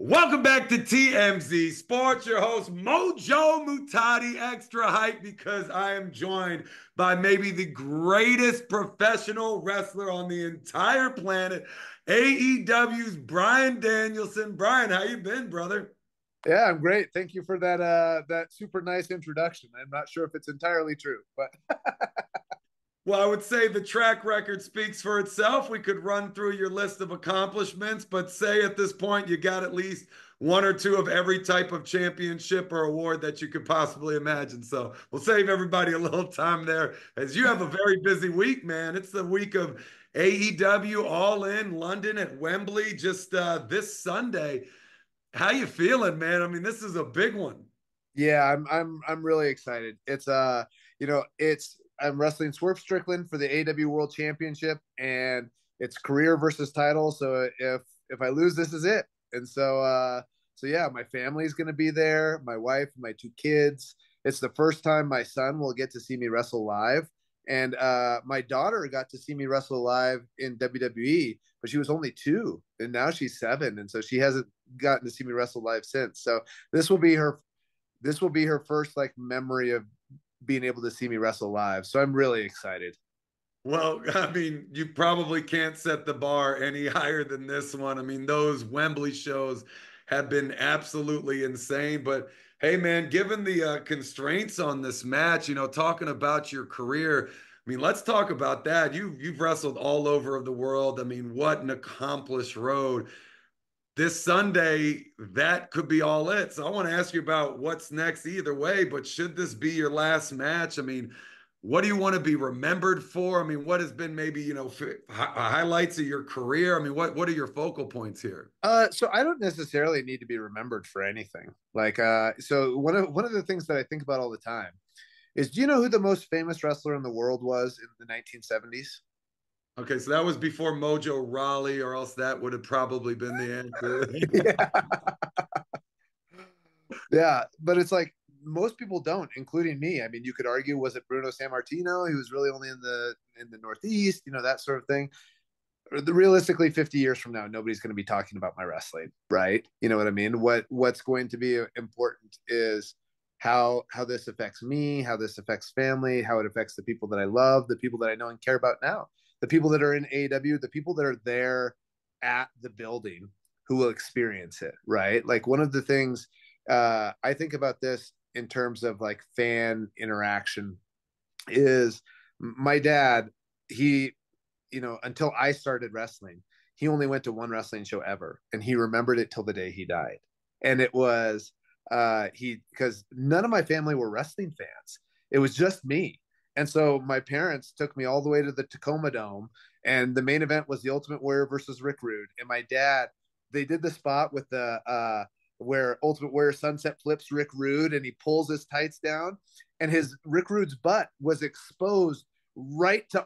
Welcome back to TMZ Sports. Your host, Mojo Mutati, extra hype because I am joined by maybe the greatest professional wrestler on the entire planet, AEW's Bryan Danielson. Bryan, how you been, brother? Yeah, I'm great. Thank you for that super nice introduction. I'm not sure if it's entirely true, but Well, I would say the track record speaks for itself. We could run through your list of accomplishments, but say at this point you got at least one or two of every type of championship or award that you could possibly imagine. So we'll save everybody a little time there as you have a very busy week, man. It's the week of AEW All In London at Wembley just this Sunday. How you feeling, man? I mean, this is a big one. yeah, I'm really excited. It's I'm wrestling Swerve Strickland for the AW World Championship, and it's career versus title. So if I lose, this is it. And so yeah, my family's going to be there, my wife, my two kids. It's the first time my son will get to see me wrestle live, and my daughter got to see me wrestle live in WWE, but she was only 2, and now she's 7, and so she hasn't gotten to see me wrestle live since. So this will be her this will be her first like memory of being able to see me wrestle live. So I'm really excited. Well, I mean, you probably can't set the bar any higher than this one. I mean, those Wembley shows have been absolutely insane. But hey, man, given the constraints on this match, talking about your career, I mean, let's talk about that. You've wrestled all over the world. I mean, what an accomplished road. This Sunday, that could be all it. So I want to ask you about what's next either way, but should this be your last match? I mean, what do you want to be remembered for? I mean, what has been maybe, highlights of your career? I mean, what are your focal points here? So I don't necessarily need to be remembered for anything. So one of the things that I think about all the time is, do you know who the most famous wrestler in the world was in the 1970s? Okay, so that was before Mojo Raleigh, or else that would have probably been the answer. Yeah, yeah, but it's like most people don't, including me. I mean, you could argue, was it Bruno Sammartino? He was really only in the Northeast, that sort of thing. Realistically, 50 years from now, nobody's going to be talking about my wrestling, right? You know what I mean? What's going to be important is how this affects me, how this affects family, how it affects the people that I love, the people that I know and care about now, the people that are in AW, the people that are there at the building who will experience it, right? Like, one of the things I think about this in terms of like fan interaction is my dad. He, until I started wrestling, he only went to one wrestling show ever, and he remembered it till the day he died. And it was he because none of my family were wrestling fans. It was just me. And so my parents took me all the way to the Tacoma Dome, and the main event was the Ultimate Warrior versus Rick Rude. And my dad, they did the spot with the where Ultimate Warrior sunset flips Rick Rude, and he pulls his tights down, and his Rick Rude's butt was exposed right to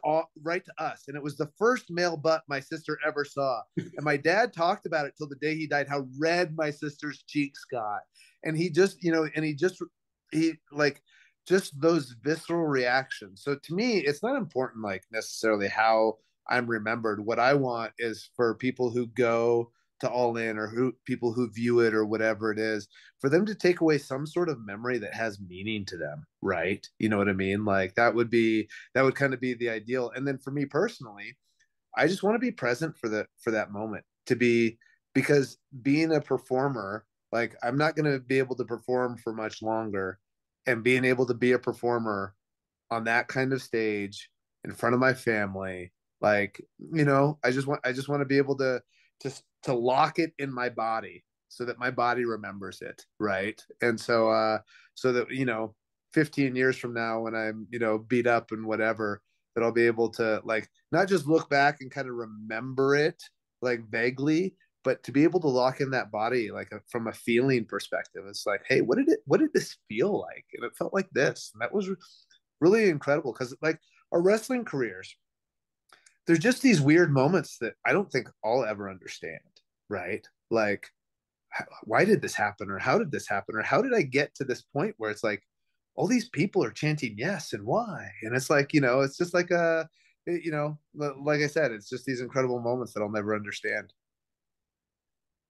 us, and it was the first male butt my sister ever saw. And my dad talked about it till the day he died, how red my sister's cheeks got. And he just, he like, just those visceral reactions. So to me, it's not important like necessarily how I'm remembered. What I want is for people who go to All In, or people who view it, or whatever it is, for them to take away some sort of memory that has meaning to them, right? You know what I mean? Like, that would kind of be the ideal. And then for me personally, I just want to be present for that moment, to be, because being a performer, like, I'm not going to be able to perform for much longer, and being able to be a performer on that kind of stage in front of my family, like, I just want to be able to lock it in my body so that my body remembers it, right? And so that, 15 years from now, when I'm, beat up and whatever, that I'll be able to, like, not just look back and kind of remember it like vaguely, but to be able to lock in that body, like, from a feeling perspective. It's like, hey, what did this feel like? And it felt like this, and that was really incredible, because like, our wrestling careers, there's just these weird moments that I don't think I'll ever understand, right? Like, why did this happen, or how did this happen, or how did I get to this point where it's like all these people are chanting yes, and why? And it's like, it's just like like I said, it's just these incredible moments that I'll never understand.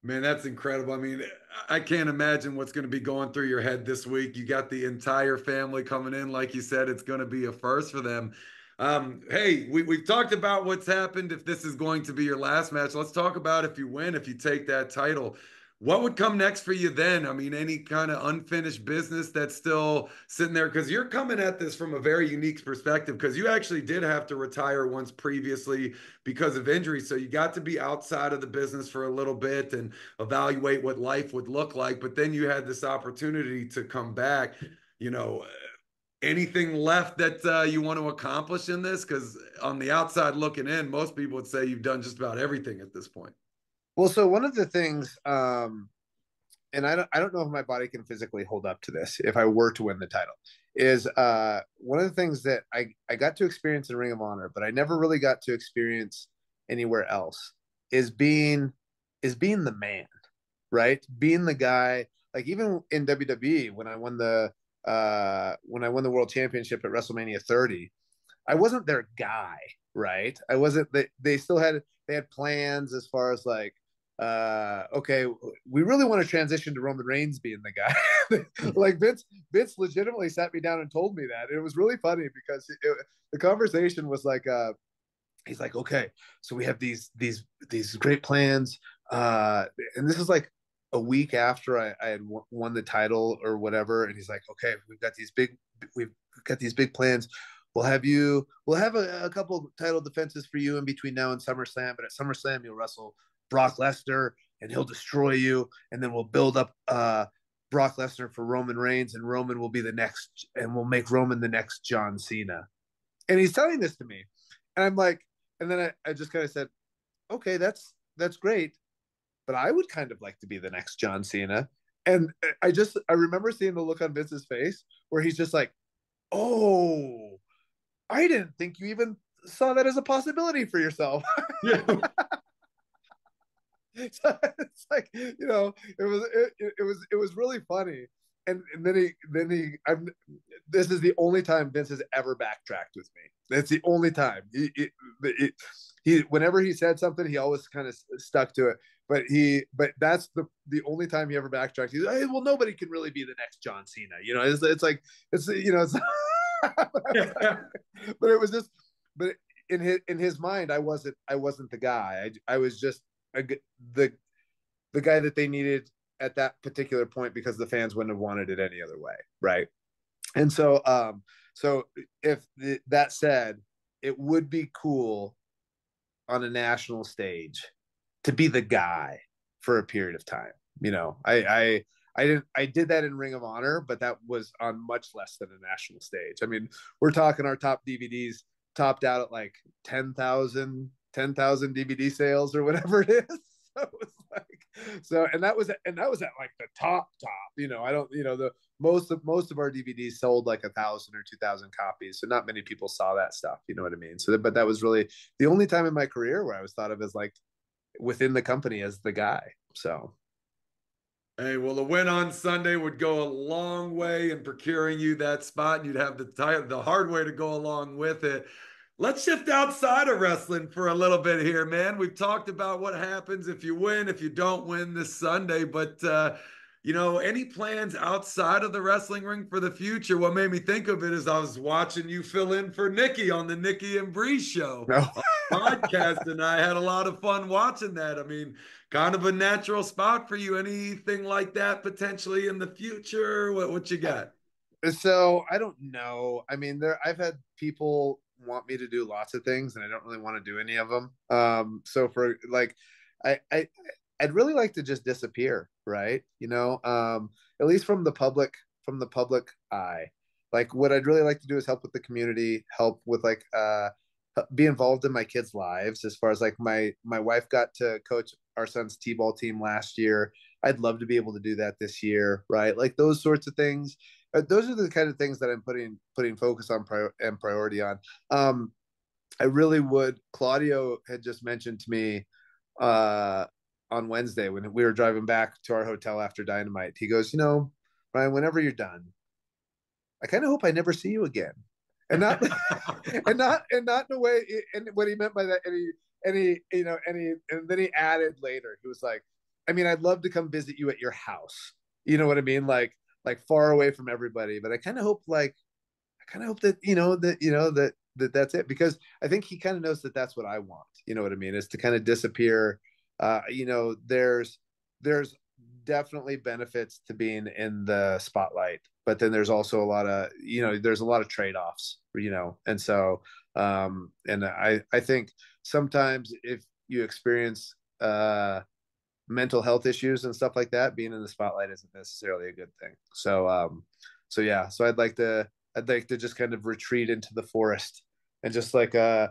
Man, that's incredible. I mean, I can't imagine what's going to be going through your head this week. You got the entire family coming in. Like you said, it's going to be a first for them. Hey, we've talked about what's happened. If this is going to be your last match, let's talk about if you win, if you take that title. What would come next for you then? I mean, any kind of unfinished business that's still sitting there? Because you're coming at this from a very unique perspective, because you actually did have to retire once previously because of injury. So you got to be outside of the business for a little bit and evaluate what life would look like. But then you had this opportunity to come back. You know, anything left that you want to accomplish in this? Because on the outside looking in, most people would say you've done just about everything at this point. Well, so one of the things, and I don't know if my body can physically hold up to this if I were to win the title, is one of the things that I got to experience in Ring of Honor, but I never really got to experience anywhere else, is being the man, right? Being the guy, like even in WWE when I won the world championship at WrestleMania 30, I wasn't their guy, right? I wasn't. They had plans as far as like, okay, we really want to transition to Roman Reigns being the guy. Like Vince legitimately sat me down and told me that. It was really funny because the conversation was like, he's like, okay, so we have these great plans, and this is like a week after I had won the title or whatever, and he's like, okay, we've got these big plans. We'll have a couple title defenses for you in between now and SummerSlam, but at SummerSlam you'll wrestle Brock Lesnar and he'll destroy you, and then we'll build up Brock Lesnar for Roman Reigns, and Roman will be the next, and we'll make Roman the next John Cena. And he's telling this to me, and I'm like, and then I just kind of said, okay, that's great, but I would kind of like to be the next John Cena. And I remember seeing the look on Vince's face where he's just like, oh, I didn't think you even saw that as a possibility for yourself. Yeah. So it's like, it was really funny. And then this is the only time Vince has ever backtracked with me. That's the only time. He whenever he said something, he always kind of stuck to it. But that's the only time he ever backtracked. He's like, hey, well, nobody can really be the next John Cena. It's like it's but it was just, but in his mind, I wasn't the guy. I was just a, the the guy that they needed at that particular point because the fans wouldn't have wanted it any other way, right? And so if that said, it would be cool on a national stage to be the guy for a period of time. I did that in Ring of Honor, but that was on much less than a national stage. I mean, we're talking our top DVDs topped out at like 10,000 DVD sales or whatever it is. So it was like, and that was at like the top. I don't, the most of our DVDs sold like 1,000 or 2,000 copies, so not many people saw that stuff. You know what I mean? So, but that was really the only time in my career where I was thought of as like within the company as the guy. So Hey, well, the win on Sunday would go a long way in procuring you that spot, and you'd have the hard way to go along with it. Let's shift outside of wrestling for a little bit here, man. We've talked about what happens if you win, if you don't win this Sunday, but any plans outside of the wrestling ring for the future? What made me think of it is I was watching you fill in for Nikki on the Nikki and Bree show no. podcast, and I had a lot of fun watching that. I mean, kind of a natural spot for you. Anything like that potentially in the future? What you got? So I don't know. I mean, I've had people want me to do lots of things, and I don't really want to do any of them. So for like, I'd really like to just disappear, right? At least from the public eye. Like, what I'd really like to do is help with the community, help with like be involved in my kids' lives. As far as like my wife got to coach our son's t-ball team last year. I'd love to be able to do that this year, right? Like those sorts of things. Those are the kind of things that I'm putting focus on and priority on. I really would. Claudio had just mentioned to me on Wednesday when we were driving back to our hotel after Dynamite. He goes, Ryan, whenever you're done, I kind of hope I never see you again. And not and not in a way. And what he meant by that, and then he added later, he was like, I mean, I'd love to come visit you at your house. You know what I mean? Like far away from everybody. But I kind of hope like I kind of hope that that's it, because I think he kind of knows that that's what I want. You know what I mean? Is to kind of disappear. There's definitely benefits to being in the spotlight, but then there's also a lot of there's a lot of trade offs. And so and I think sometimes if you experience mental health issues and stuff like that, being in the spotlight isn't necessarily a good thing. So yeah, so I'd like to just kind of retreat into the forest and just like I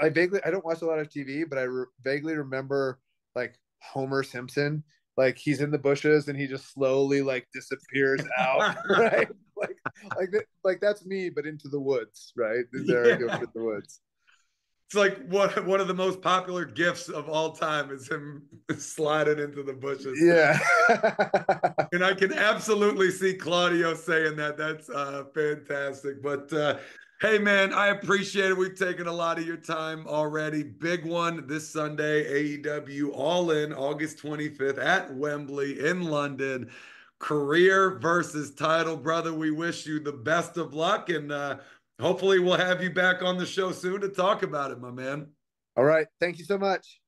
vaguely, I don't watch a lot of TV, but vaguely remember like Homer Simpson, like he's in the bushes and he just slowly like disappears out, right? Like that's me, but into the woods, right? There I go Yeah. in the woods. It's like one of the most popular gifts of all time is him sliding into the bushes. Yeah. And I can absolutely see Claudio saying that. That's fantastic. But hey, man, I appreciate it. We've taken a lot of your time already. Big one this Sunday, AEW All In, August 25th at Wembley in London. Career versus title, brother. We wish you the best of luck, and hopefully we'll have you back on the show soon to talk about it, my man. All right. Thank you so much.